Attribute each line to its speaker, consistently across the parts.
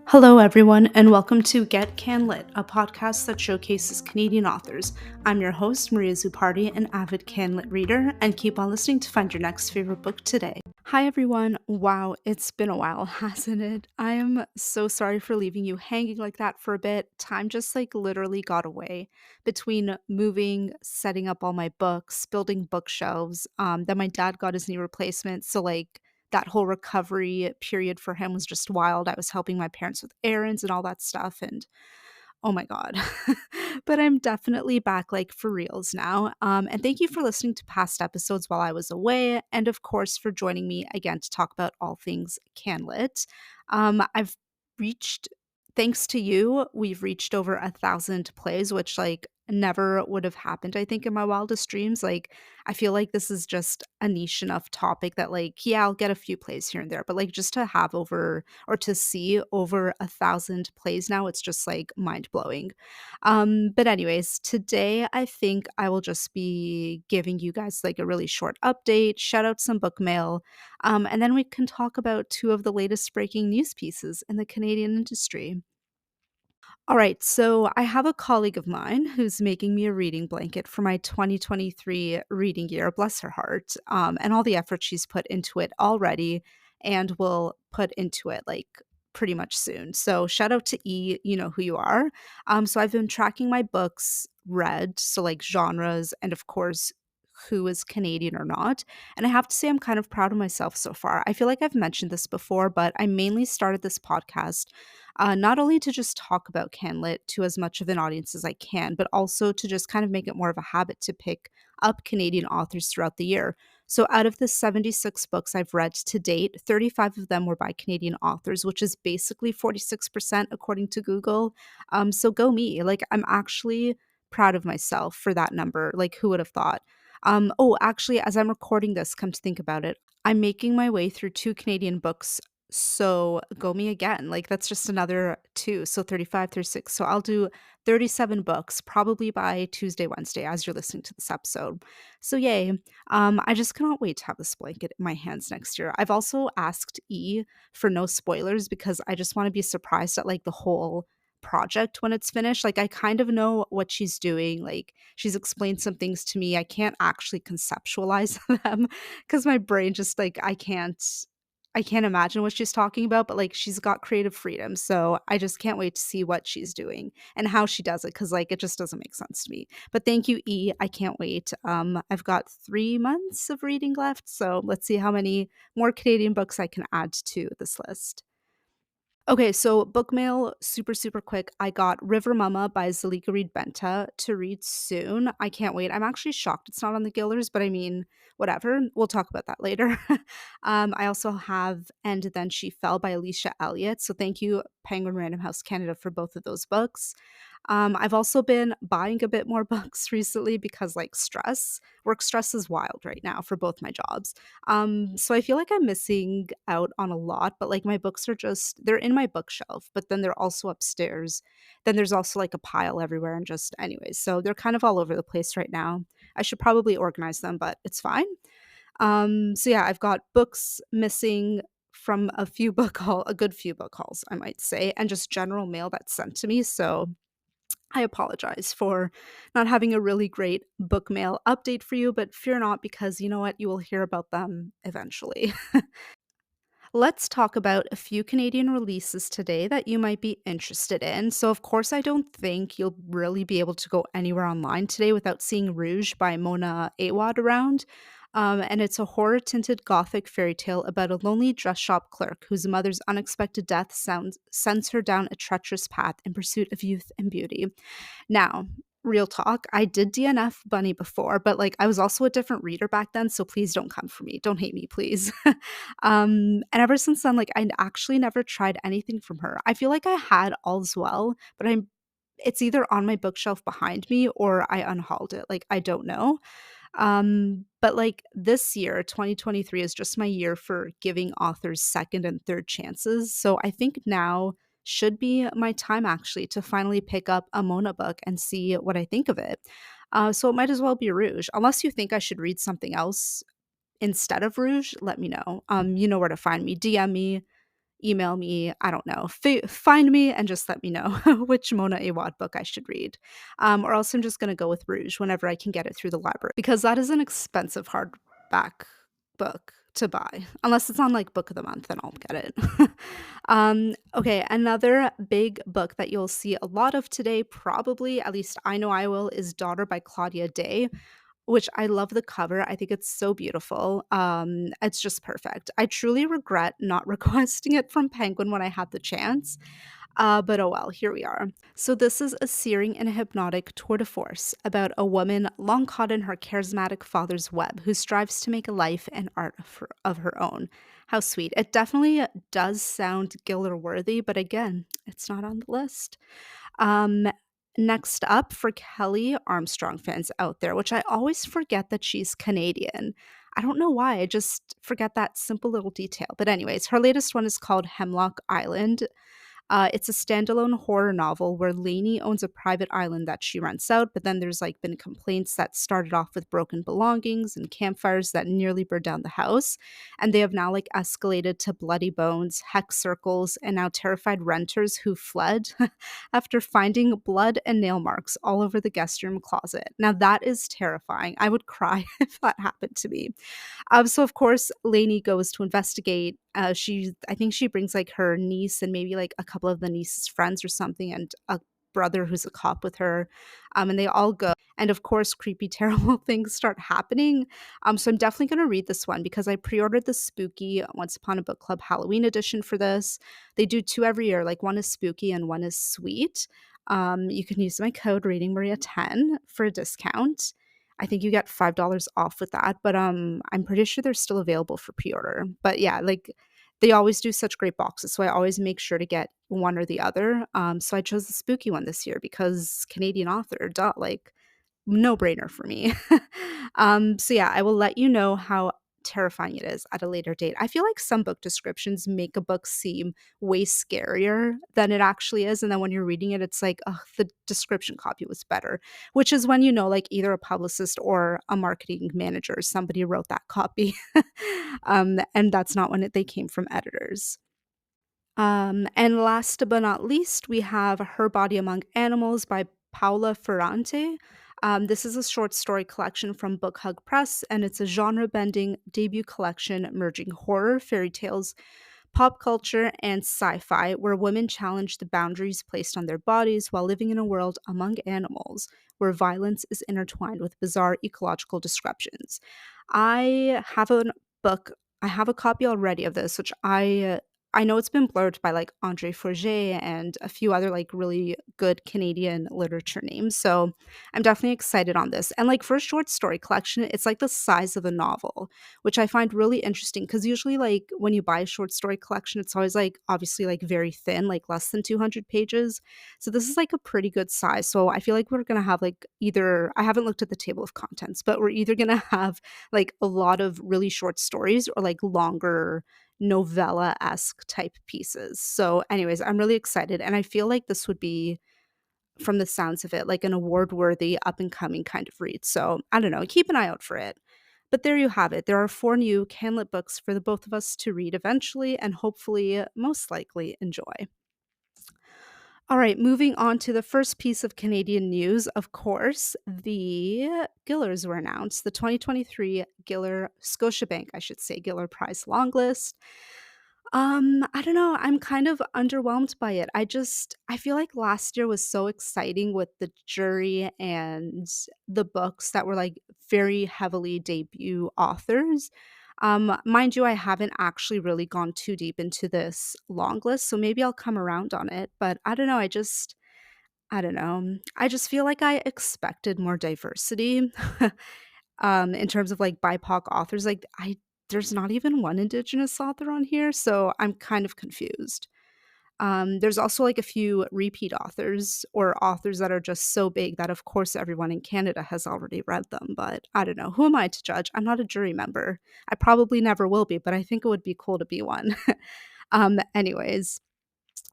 Speaker 1: Hello, everyone, and welcome to Get Can Lit, a podcast that showcases Canadian authors. I'm your host, Maria Zupardi, an avid Can Lit reader, and keep on listening to find your next favorite book today. Hi, everyone. Wow, it's been a while, hasn't it? I am so sorry for leaving you hanging like that for a bit. Time just literally got away between moving, setting up all my books, building bookshelves. Then my dad got his knee replacement, so that whole recovery period for him was just wild. I was helping my parents with errands and all that stuff, and oh my god. But I'm definitely back for reals now. And thank you for listening to past episodes while I was away, and of course for joining me again to talk about all things Canlit. I've reached Thanks to you, we've reached over 1,000 plays, which never would have happened, I think, in my wildest dreams. I feel like this is just a niche enough topic that yeah, I'll get a few plays here and there, but just to have over or to see over 1,000 plays now, it's just mind blowing. But anyways, today I think I will just be giving you guys a really short update, shout out some book mail, and then we can talk about two of the latest breaking news pieces in the Canadian industry. All right, so I have a colleague of mine who's making me a reading blanket for my 2023 reading year, bless her heart, and all the effort she's put into it already and will put into it pretty much soon. So shout out to E, you know who you are. So I've been tracking my books read, so genres, and of course, who is Canadian or not. And I have to say, I'm kind of proud of myself so far. I feel like I've mentioned this before, but I mainly started this podcast not only to just talk about CanLit to as much of an audience as I can, but also to just kind of make it more of a habit to pick up Canadian authors throughout the year. So, out of the 76 books I've read to date, 35 of them were by Canadian authors, which is basically 46% according to Google. So, go me. I'm actually proud of myself for that number. Who would have thought? Oh, actually, as I'm recording this, come to think about it, I'm making my way through two Canadian books. So go me again. That's just another two. So 35, 36. So I'll do 37 books probably by Tuesday, Wednesday, as you're listening to this episode. So yay. I just cannot wait to have this blanket in my hands next year. I've also asked E for no spoilers because I just want to be surprised at the whole project when it's finished. I kind of know what she's doing. She's explained some things to me. I can't actually conceptualize them because my brain just I can't imagine what she's talking about, but she's got creative freedom. So I just can't wait to see what she's doing and how she does it because it just doesn't make sense to me. But thank you, E. I can't wait. I've got 3 months of reading left, so let's see how many more Canadian books I can add to this list. Okay, so book mail, super, super quick. I got River Mama by Zalika Reed Benta to read soon. I can't wait. I'm actually shocked it's not on the Gillers, but I mean, whatever. We'll talk about that later. I also have And Then She Fell by Alicia Elliott. So thank you, Penguin Random House Canada, for both of those books. I've also been buying a bit more books recently because work stress is wild right now for both my jobs. So I feel like I'm missing out on a lot, but my books are they're in my bookshelf, but then they're also upstairs. Then there's also a pile everywhere and just anyways. So they're kind of all over the place right now. I should probably organize them, but it's fine. So yeah, I've got books missing from a good few book hauls, I might say, and just general mail that's sent to me. So I apologize for not having a really great book mail update for you, but fear not because you know what? You will hear about them eventually. Let's talk about a few Canadian releases today that you might be interested in. So, of course, I don't think you'll really be able to go anywhere online today without seeing Rouge by Mona Awad around. And it's a horror tinted gothic fairy tale about a lonely dress shop clerk whose mother's unexpected death sends her down a treacherous path in pursuit of youth and beauty. Now, real talk, I did DNF Bunny before, but I was also a different reader back then, so please don't come for me. Don't hate me, please. And ever since then, I actually never tried anything from her. I feel like I had All's Well, but it's either on my bookshelf behind me or I unhauled it. I don't know. But this year, 2023 is just my year for giving authors second and third chances. So I think now should be my time actually to finally pick up a Mona book and see what I think of it. So it might as well be Rouge, unless you think I should read something else instead of Rouge, let me know. You know where to find me. DM me, email me, I don't know, find me and just let me know which Mona Awad book I should read. Or else I'm just going to go with Rouge whenever I can get it through the library because that is an expensive hardback book to buy. Unless it's on like book of the month, then I'll get it. Okay, another big book that you'll see a lot of today, probably, at least I know I will, is Daughter by Claudia Day, which I love the cover. I think it's so beautiful. It's just perfect. I truly regret not requesting it from Penguin when I had the chance. But oh well, here we are. So this is a searing and hypnotic tour de force about a woman long caught in her charismatic father's web who strives to make a life and art of her own. How sweet. It definitely does sound Giller worthy, but again, it's not on the list. Um, Next up for Kelly Armstrong fans out there, which I always forget that she's Canadian. I don't know why, I just forget that simple little detail. But anyways, her latest one is called Hemlock Island. It's a standalone horror novel where Lainey owns a private island that she rents out, but then there's like been complaints that started off with broken belongings and campfires that nearly burned down the house, and they have now like escalated to bloody bones, hex circles, and now terrified renters who fled after finding blood and nail marks all over the guest room closet. Now that is terrifying. I would cry if that happened to me. So of course, Lainey goes to investigate. I think she brings like her niece and maybe like a couple of the niece's friends or something, and a brother who's a cop with her. And they all go. And of course, creepy, terrible things start happening. So I'm definitely going to read this one because I pre-ordered the spooky Once Upon a Book Club Halloween edition for this. They do two every year. Like one is spooky and one is sweet. You can use my code Reading Maria 10 for a discount. I think you get $5 off with that, but I'm pretty sure they're still available for pre-order. But yeah, like they always do such great boxes, so I always make sure to get one or the other. So I chose the spooky one this year because Canadian author, duh, like no brainer for me. So yeah, I will let you know how terrifying it is at a later date. I feel like some book descriptions make a book seem way scarier than it actually is. And then when you're reading it, it's like, oh, the description copy was better, which is when you know, like either a publicist or a marketing manager, somebody wrote that copy. And that's not when they came from editors. And last but not least, we have Her Body Among Animals by Paula Ferrante. This is a short story collection from Book Hug Press, and it's a genre bending debut collection merging horror, fairy tales, pop culture, and sci fi, where women challenge the boundaries placed on their bodies while living in a world among animals, where violence is intertwined with bizarre ecological disruptions. I have a book, I have a copy already of this, which I know it's been blurred by like Andre Forget and a few other like really good Canadian literature names. So I'm definitely excited on this. And like for a short story collection, it's like the size of a novel, which I find really interesting because usually like when you buy a short story collection, it's always like obviously like very thin, like less than 200 pages. So this is like a pretty good size. So I feel like we're going to have like either, I haven't looked at the table of contents, but we're either going to have like a lot of really short stories or like longer novella-esque type pieces. So anyways, I'm really excited and I feel like this would be, from the sounds of it, like an award-worthy up and coming kind of read. So I don't know, keep an eye out for it. But there you have it. There are four new Canlit books for the both of us to read eventually and hopefully most likely enjoy. All right, moving on to the first piece of Canadian news. Of course, the Gillers were announced, the 2023 Giller, Scotiabank, I should say, Giller Prize longlist. I don't know, I'm kind of underwhelmed by it. I feel like last year was so exciting with the jury and the books that were like very heavily debut authors. Mind you, I haven't actually really gone too deep into this long list, so maybe I'll come around on it. But I don't know. I don't know. I just feel like I expected more diversity, in terms of like BIPOC authors. Like, there's not even one Indigenous author on here, so I'm kind of confused. There's also like a few repeat authors or authors that are just so big that, of course, everyone in Canada has already read them. But I don't know. Who am I to judge? I'm not a jury member. I probably never will be, but I think it would be cool to be one. Anyways,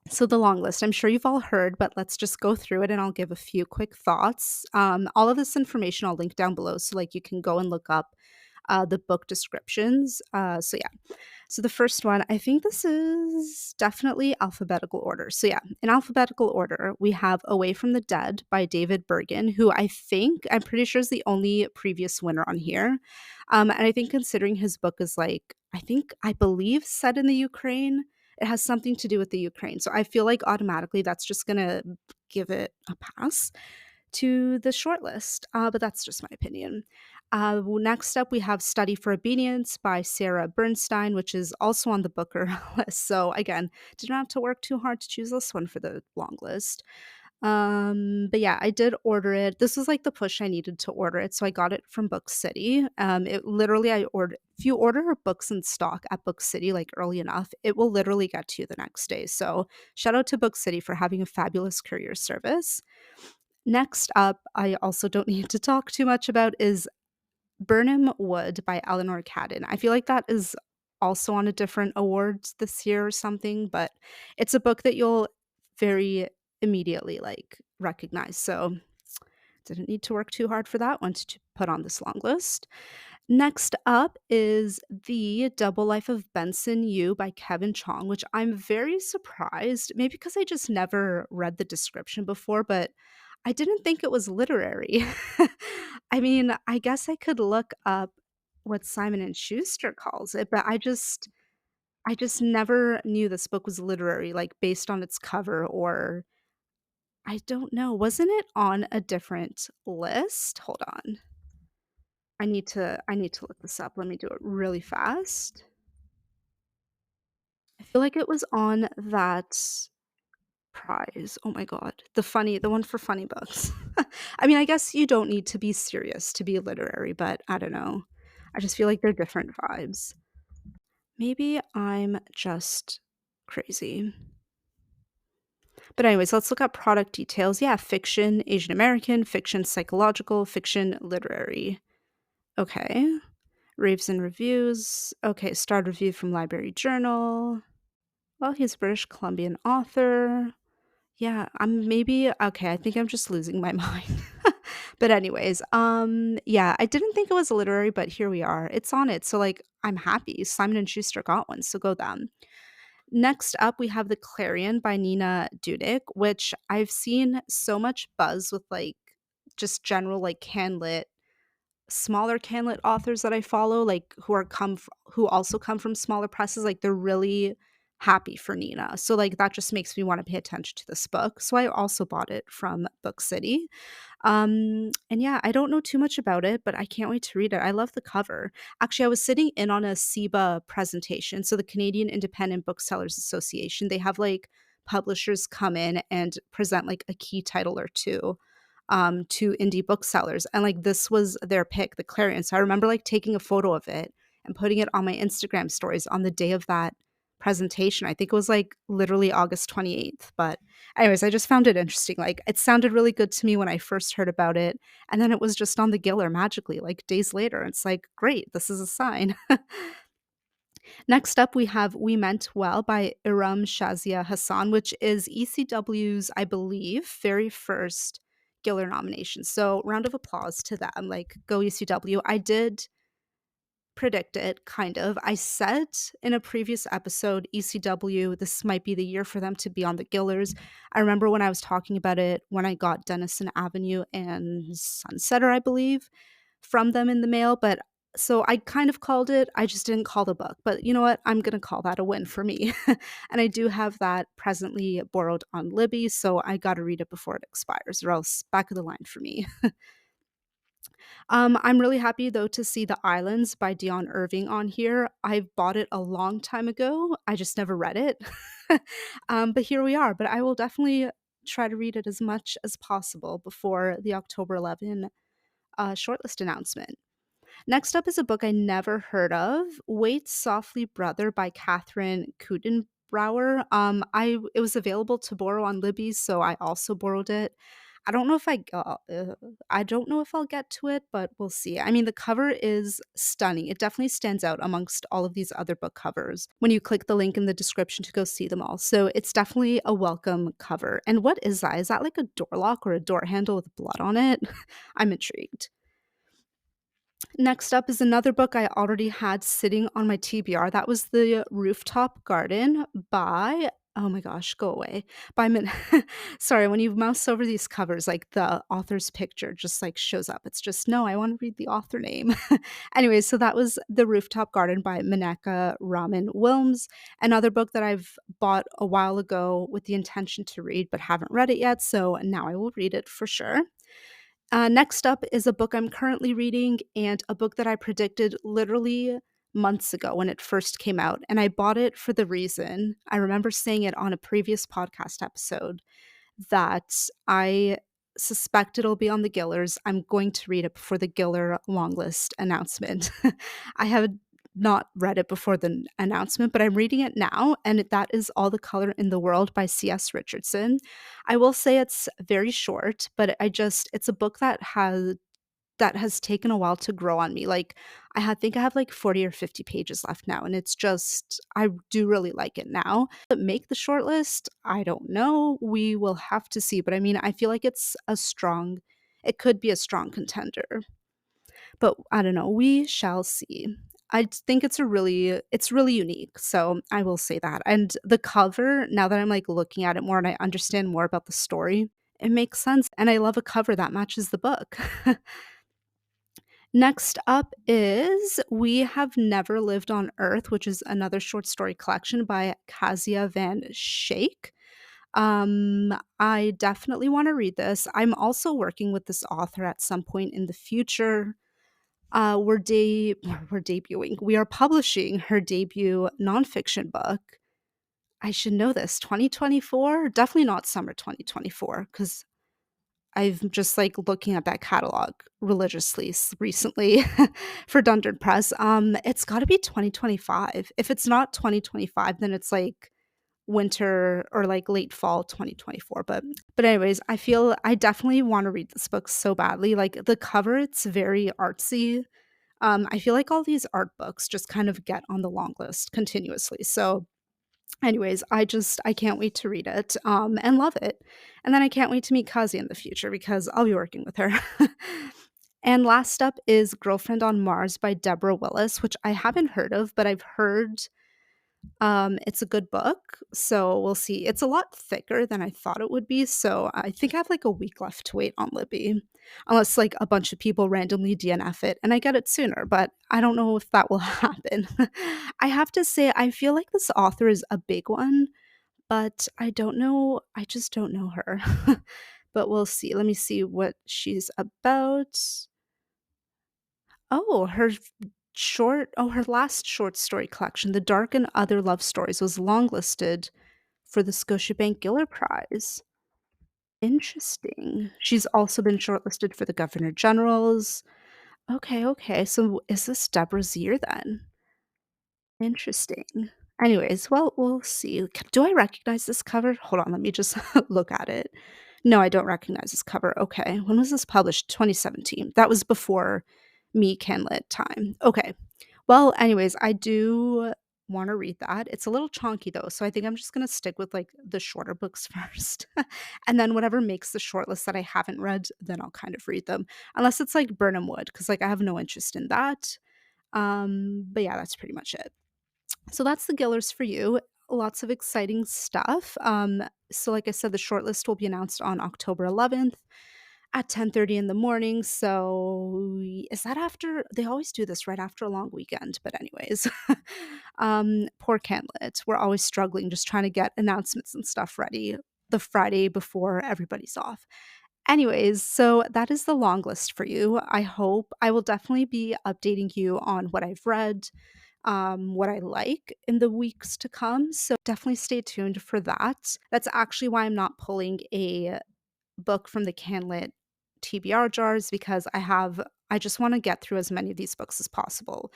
Speaker 1: so the long list, I'm sure you've all heard, but let's just go through it and I'll give a few quick thoughts. All of this information I'll link down below so like you can go and look up the book descriptions. So yeah, so the first one, I think this is definitely alphabetical order. So yeah, in alphabetical order, we have Away from the Dead by David Bergen, who I'm pretty sure is the only previous winner on here. And I think considering his book is like, I believe set in the Ukraine, it has something to do with the Ukraine. So I feel like automatically that's just gonna give it a pass to the shortlist, but that's just my opinion. Next up, we have Study for Obedience by Sarah Bernstein, which is also on the Booker list. So again, did not have to work too hard to choose this one for the long list. But yeah, I did order it. This was like the push I needed to order it, so I got it from Book City. It literally I ordered if you order books in stock at Book City like early enough, it will literally get to you the next day. So shout out to Book City for having a fabulous courier service. Next up, I also don't need to talk too much about is Burnham Wood by Eleanor Cadden. I feel like that is also on a different awards this year or something, but it's a book that you'll very immediately like recognize. So didn't need to work too hard for that one to put on this long list. Next up is The Double Life of Benson Yu by Kevin Chong, which I'm very surprised, maybe because I just never read the description before, but I didn't think it was literary. I mean, I guess I could look up what Simon and Schuster calls it, but I just never knew this book was literary, like based on its cover or I don't know. Wasn't it on a different list? Hold on. I need to look this up. Let me do it really fast. I feel like it was on that prize. Oh my god. The one for funny books. I mean, I guess you don't need to be serious to be literary, but I don't know. I just feel like they're different vibes. Maybe I'm just crazy. But anyways, let's look at product details. Yeah, fiction, Asian American, fiction psychological, fiction literary. Okay. Raves and reviews. Okay, starred review from Library Journal. Well, he's a British Columbian author. Yeah, I'm maybe okay, I think I'm just losing my mind. But anyways, yeah, I didn't think it was literary, but here we are. It's on it. So like I'm happy. Simon and Schuster got one, so go them. Next up, we have The Clarion by Nina Dudick, which I've seen so much buzz with like just general like canlit smaller canlit authors that I follow, like who also come from smaller presses, like they're really happy for Nina. So like that just makes me want to pay attention to this book. So I also bought it from Book City. And yeah, I don't know too much about it, but I can't wait to read it. I love the cover. Actually, I was sitting in on a SIBA presentation. So the Canadian Independent Booksellers Association, they have like publishers come in and present like a key title or two to indie booksellers. And like this was their pick, the Clarion. So I remember like taking a photo of it and putting it on my Instagram stories on the day of that presentation. I think it was like literally August 28th. But anyways, I just found it interesting. Like it sounded really good to me when I first heard about it. And then it was just on the Giller magically, like days later. It's like, great, this is a sign. Next up, we have We Meant Well by Iram Shazia Hassan, which is ECW's, I believe, very first Giller nomination. So, round of applause to them. Like, go ECW. I did predict it, kind of. I said in a previous episode, ECW, this might be the year for them to be on the Gillers. I remember when I was talking about it when I got Denison Avenue and Sunsetter, I believe from them in the mail, but so I kind of called it. I just didn't call the book. But you know what? I'm going to call that a win for me. And I do have that presently borrowed on Libby, so I got to read it before it expires, or else back of the line for me. I'm really happy though to see The Islands by Dion Irving on here. I bought it a long time ago. I just never read it. But here we are. But I will definitely try to read it as much as possible before the October 11 shortlist announcement. Next up is a book I never heard of, Wait Softly Brother by Catherine Kudenbauer. It was available to borrow on Libby, so I also borrowed it. I don't know if I don't know if I'll get to it, but we'll see. I mean, the cover is stunning. It definitely stands out amongst all of these other book covers when you click the link in the description to go see them all. So it's definitely a welcome cover. And what is that? Is that like a door lock or a door handle with blood on it? I'm intrigued. Next up is another book I already had sitting on my TBR. That was The Rooftop Garden by, oh my gosh, go away. By Min sorry, when you mouse over these covers, like, the author's picture just, like, shows up. It's just, no, I wanna read the author name. Anyways, so that was The Rooftop Garden by Mineka Raman Wilms, another book that I've bought a while ago with the intention to read but haven't read it yet, so now I will read it for sure. Next up is a book I'm currently reading and a book that I predicted literally months ago when it first came out. And I bought it for the reason I remember saying it on a previous podcast episode that I suspect it'll be on the Gillers. I'm going to read it before the Giller longlist announcement. I have not read it before the announcement, but I'm reading it now, and that is All the Color in the World by C.S. Richardson. I will say it's very short, but it's a book that has taken a while to grow on me. Like, think I have like 40 or 50 pages left now, and it's just I do really like it now. But make the shortlist? I don't know. We will have to see. But I mean, I feel like it could be a strong contender. But I don't know. We shall see. Think it's really unique. So I will say that. And the cover, now that I'm like looking at it more and I understand more about the story, it makes sense. And I love a cover that matches the book. Next up is We Have Never Lived on Earth, which is another short story collection by Kazia Van Schaik. I definitely want to read this. I'm also working with this author at some point in the future. We're debuting. We are publishing her debut nonfiction book. I should know this. 2024, definitely not summer 2024, because I'm just, like, looking at that catalog religiously recently for Dunderd Press. It's gotta be 2025. If it's not 2025, then it's, like, winter or, like, late fall 2024, but anyways, I definitely wanna read this book so badly. Like, the cover, it's very artsy. I feel like all these art books just kind of get on the long list continuously, so anyways, I can't wait to read it, and love it. And then I can't wait to meet Kazi in the future because I'll be working with her. And last up is Girlfriend on Mars by Deborah Willis, which I haven't heard of, but I've heard, it's a good book, so we'll see. It's a lot thicker than I thought it would be, so I think I have, like, a week left to wait on Libby, unless, like, a bunch of people randomly DNF it and I get it sooner, but I don't know if that will happen. I have to say, I feel like this author is a big one, but I just don't know her. But we'll see. Let me see what she's about. Oh, her last short story collection, The Dark and Other Love Stories, was longlisted for the Scotiabank Giller Prize. Interesting. She's also been shortlisted for the Governor General's. Okay, okay. So is this Deborah Zier then? Interesting. Anyways, well, we'll see. Do I recognize this cover? Hold on, let me just look at it. No, I don't recognize this cover. Okay. When was this published? 2017. That was before me Canlit time. Okay. Well, anyways, I do want to read that. It's a little chonky though, so I think I'm just gonna stick with like the shorter books first. And then whatever makes the shortlist that I haven't read, then I'll kind of read them. Unless it's like Burnham Wood, because like I have no interest in that. But yeah, that's pretty much it. So that's the Gillers for you. Lots of exciting stuff. So like I said, the shortlist will be announced on October 11th at 10:30 in the morning. So is that after they always do this right after a long weekend, but anyways. Poor Canlit. We're always struggling just trying to get announcements and stuff ready the Friday before everybody's off. Anyways, so that is the long list for you. I will definitely be updating you on what I've read, what I like in the weeks to come. So definitely stay tuned for that. That's actually why I'm not pulling a book from the Canlit TBR jars because I just want to get through as many of these books as possible.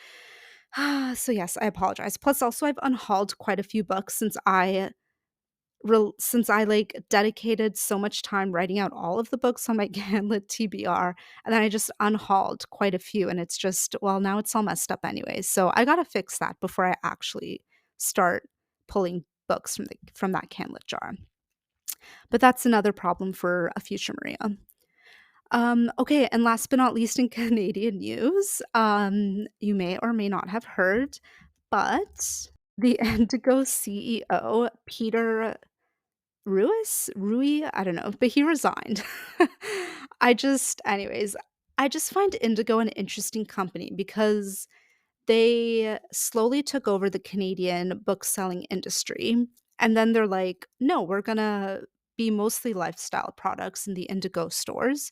Speaker 1: So yes, I apologize. Plus also I've unhauled quite a few books since I, like, dedicated so much time writing out all of the books on my Canlit TBR, and then I just unhauled quite a few, and it's just well, now it's all messed up anyways, so I gotta fix that before I actually start pulling books from that Canlit jar. But that's another problem for a future Maria. Okay, and last but not least in Canadian news, you may or may not have heard, but the Indigo CEO, Peter Rui? I don't know, but he resigned. Anyways, I just find Indigo an interesting company because they slowly took over the Canadian book selling industry, and then they're like, "No, we're gonna be mostly lifestyle products in the Indigo stores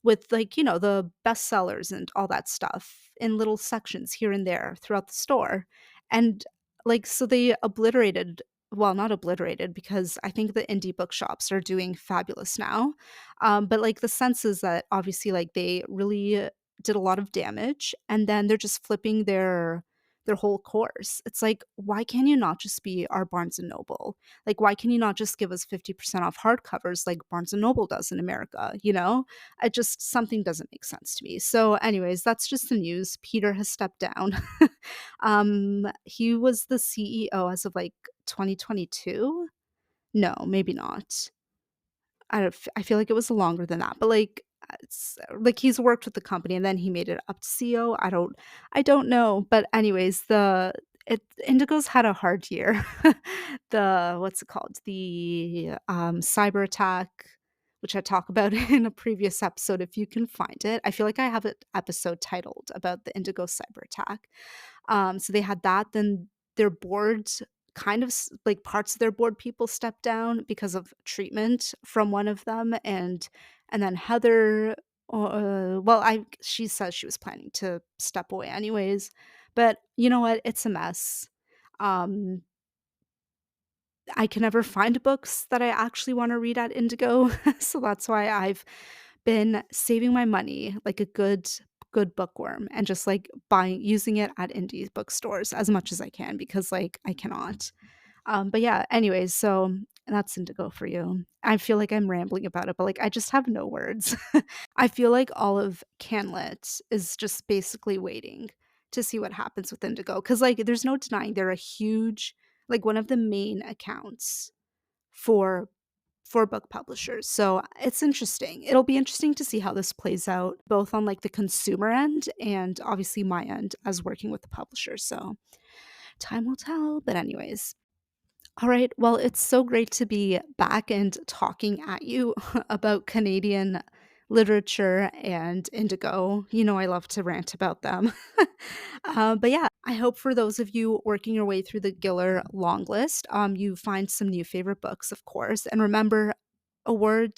Speaker 1: with, like, the bestsellers and all that stuff in little sections here and there throughout the store." And, like, so they obliterated, well, not obliterated because I think the indie bookshops are doing fabulous now, but, like, the sense is that obviously, like, they really did a lot of damage, and then they're just flipping their whole course. It's like, why can you not just be our Barnes& and Noble? Like, why can you not just give us 50% off hardcovers like Barnes& and Noble does in America, you know? I just something doesn't make sense to me. So, anyways, that's just the news. Peter has stepped down. He was the CEO as of, like, 2022? No, maybe not. I feel like it was longer than that, but, like, it's like he's worked with the company and then he made it up to CEO. I don't know, but anyways, the it Indigo's had a hard year. The what's it called? The, cyber attack, which I talk about in a previous episode if you can find it. I feel like I have an episode titled about the Indigo cyber attack. So they had that, then their board kind of like parts of their board people stepped down because of treatment from one of them, and then Heather, well, I she says she was planning to step away anyways, but you know what? It's a mess. Um, I can never find books that I actually want to read at Indigo, so that's why I've been saving my money like a good bookworm and just like buying using it at indie bookstores as much as I can because like I cannot. But yeah, anyways, so that's Indigo for you. I feel like I'm rambling about it, but like I just have no words. I feel like all of Canlit is just basically waiting to see what happens with Indigo because like there's no denying they're a huge, like one of the main accounts for book publishers. So it's interesting. It'll be interesting to see how this plays out, both on like the consumer end and obviously my end as working with the publisher. So time will tell. But anyways, all right. Well, it's so great to be back and talking at you about Canadian literature and Indigo. You know, I love to rant about them. But yeah, I hope for those of you working your way through the Giller long list, you find some new favorite books, of course. And remember, award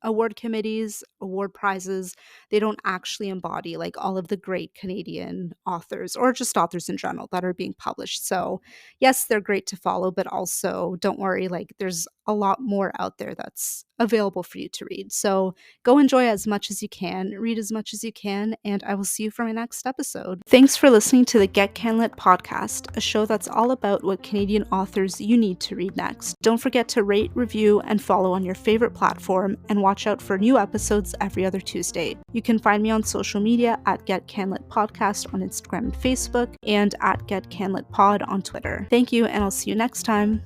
Speaker 1: award committees, award prizes, they don't actually embody like all of the great Canadian authors or just authors in general that are being published. So, yes, they're great to follow, but also don't worry, like there's a lot more out there that's available for you to read. So, go enjoy as much as you can, read as much as you can, and I will see you for my next episode. Thanks for listening to the Get Canlit podcast, a show that's all about what Canadian authors you need to read next. Don't forget to rate, review, and follow on your favorite platform, and watch out for new episodes every other Tuesday. You can find me on social media at Get Canlit Podcast on Instagram and Facebook, and at Get Canlit Pod on Twitter. Thank you, and I'll see you next time.